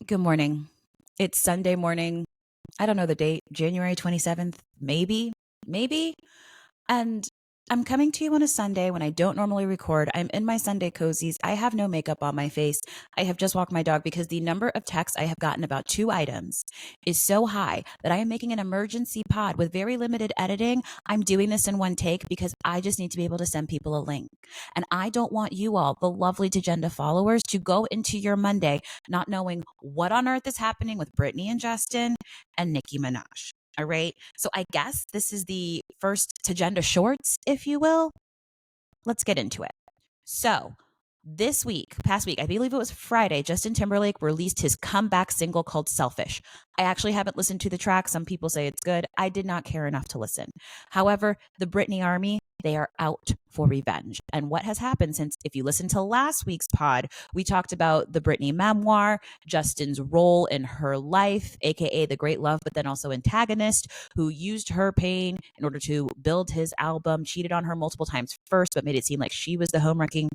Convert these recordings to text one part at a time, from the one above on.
Good morning. It's Sunday morning. I don't know the date, January 27th, maybe. And I'm coming to you on a Sunday when I don't normally record. I'm in my Sunday cozies. I have no makeup on my face. I have just walked my dog because the number of texts I have gotten about two items is so high that I am making an emergency pod with very limited editing. I'm doing this in one take because I just need to be able to send people a link. And I don't want you all, the lovely Tagenda followers, to go into your Monday not knowing what on earth is happening with Britney and Justin and Nicki Minaj. All right. So I guess this is the first Tagenda Shorts, if you will. Let's get into it. So past week, I believe it was Friday, Justin Timberlake released his comeback single called Selfish. I actually haven't listened to the track. Some people say it's good. I did not care enough to listen. However, the Britney Army, they are out for revenge. And what has happened since, if you listen to last week's pod, we talked about the Britney memoir, Justin's role in her life, aka the great love, but then also antagonist, who used her pain in order to build his album, cheated on her multiple times first, but made it seem like she was the home wrecking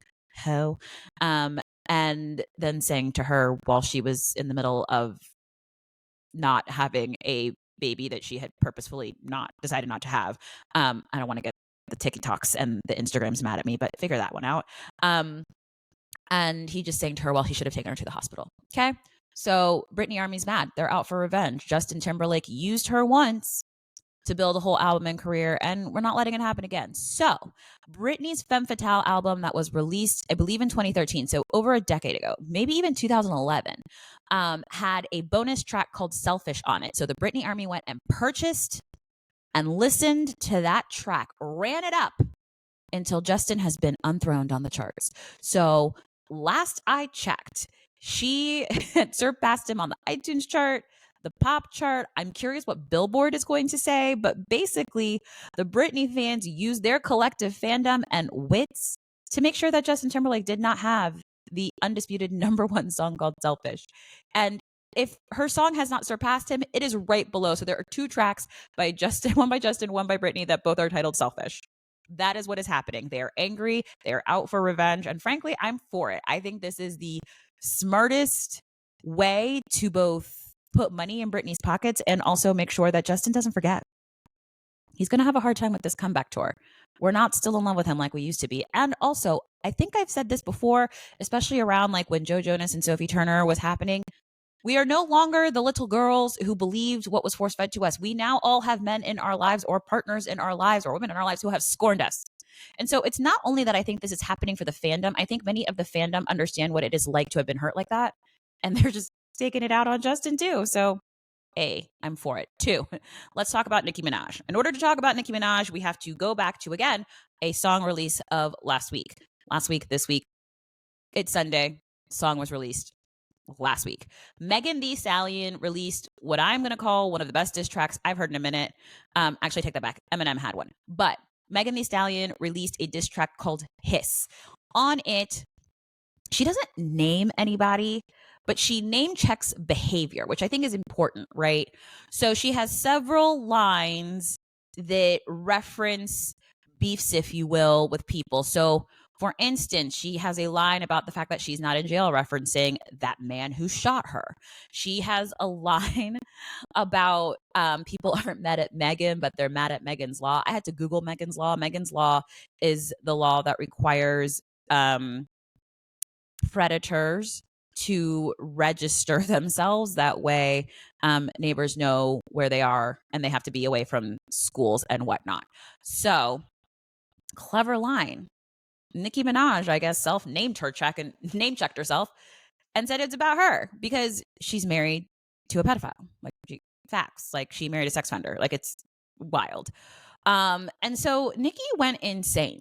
hoe. And then sang to her while she was in the middle of not having a baby that she had purposefully not decided not to have. I don't want to get the TikToks and the Instagrams mad at me, but figure that one out. And he just sang to her while he should have taken her to the hospital. Okay. So Britney Army's mad. They're out for revenge. Justin Timberlake used her once to build a whole album and career, and we're not letting it happen again. So Britney's Femme Fatale album that was released, I believe in 2013, so over a decade ago, maybe even 2011, had a bonus track called Selfish on it. So the Britney Army went and purchased and listened to that track, ran it up until Justin has been unthroned on the charts. So last I checked, she had surpassed him on the iTunes chart, the pop chart. I'm curious what Billboard is going to say, but basically, the Britney fans used their collective fandom and wits to make sure that Justin Timberlake did not have the undisputed number one song called Selfish. And if her song has not surpassed him, it is right below. So there are two tracks by Justin, one by Justin, one by Britney, that both are titled Selfish. That is what is happening. They are angry. They are out for revenge. And frankly, I'm for it. I think this is the smartest way to both put money in Britney's pockets and also make sure that Justin doesn't forget. He's going to have a hard time with this comeback tour. We're not still in love with him like we used to be. And also, I think I've said this before, especially around like when Joe Jonas and Sophie Turner was happening. We are no longer the little girls who believed what was force fed to us. We now all have men in our lives or partners in our lives or women in our lives who have scorned us. And so it's not only that I think this is happening for the fandom. I think many of the fandom understand what it is like to have been hurt like that. And they're just taking it out on Justin too. So A, I'm for it. Two, let's talk about Nicki Minaj. In order to talk about Nicki Minaj, we have to go back to, again, a song release of last week. This week, it's Sunday. Song was released last week. Megan Thee Stallion released what I'm going to call one of the best diss tracks I've heard in a minute. Actually, take that back. Eminem had one. But Megan Thee Stallion released a diss track called Hiss. On it, she doesn't name anybody, but she name checks behavior, which I think is important, right? So she has several lines that reference beefs, if you will, with people. So for instance, she has a line about the fact that she's not in jail, referencing that man who shot her. She has a line about people aren't mad at Megan, but they're mad at Megan's Law. I had to Google Megan's Law. Megan's Law is the law that requires predators to register themselves. That way, neighbors know where they are and they have to be away from schools and whatnot. So, clever line. Nicki Minaj, I guess, name checked herself and said it's about her because she's married to a pedophile. Like, facts. Like, she married a sex offender. Like, it's wild. And so Nicki went insane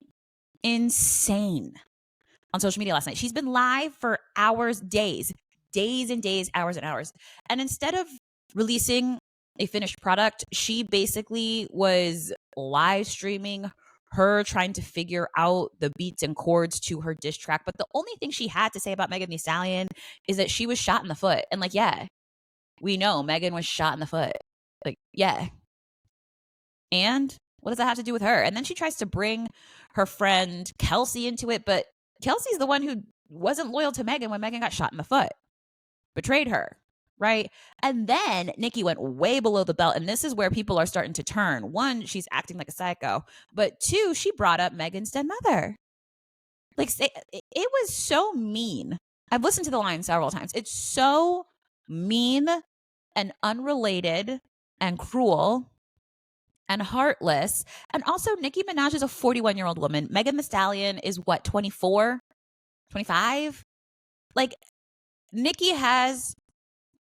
on social media last night. She's been live for hours, days and days, hours and hours. And instead of releasing a finished product, she basically was live streaming her trying to figure out the beats and chords to her diss track. But the only thing she had to say about Megan Thee Stallion is that she was shot in the foot. And like, yeah, we know Megan was shot in the foot. Like, yeah. And what does that have to do with her? And then she tries to bring her friend Kelsey into it, but Kelsey's the one who wasn't loyal to Megan when Megan got shot in the foot, betrayed her. right? And then Nicki went way below the belt. And this is where people are starting to turn. One, she's acting like a psycho. But two, she brought up Megan's dead mother. Like, it was so mean. I've listened to the line several times. It's so mean and unrelated and cruel and heartless. And also, Nicki Minaj is a 41-year-old woman. Megan Thee Stallion is what, 24, 25? Like, Nicki has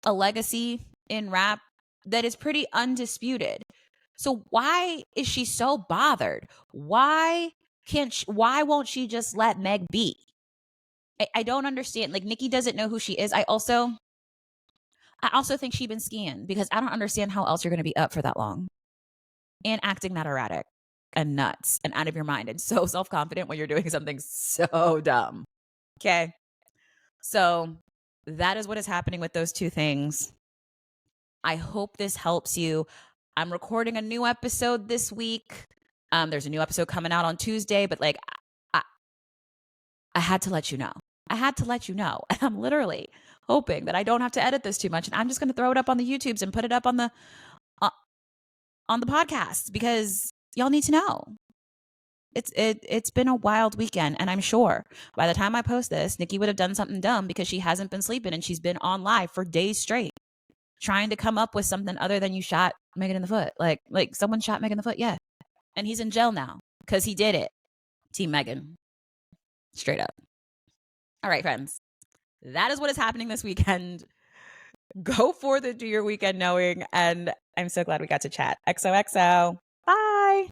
a legacy in rap that is pretty undisputed. So why is she so bothered? Why won't she just let Meg be? I don't understand. Like, Nicki doesn't know who she is. I also think she's been skiing, because I don't understand how else you're going to be up for that long and acting that erratic and nuts and out of your mind and so self-confident when you're doing something so dumb. Okay. So that is what is happening with those two things. I hope this helps you. I'm recording a new episode this week. There's a new episode coming out on Tuesday, but like, I had to let you know. I had to let you know. And I'm literally hoping that I don't have to edit this too much, and I'm just going to throw it up on the YouTubes and put it up on the podcast, because y'all need to know. It's been a wild weekend, and I'm sure by the time I post this, Nicki would have done something dumb, because she hasn't been sleeping and she's been on live for days straight trying to come up with something other than you shot Megan in the foot. Like someone shot Megan in the foot, yeah. And he's in jail now because he did it. Team Megan. Straight up. All right, friends. That is what is happening this weekend. Go forth into your weekend knowing, and I'm so glad we got to chat. XOXO.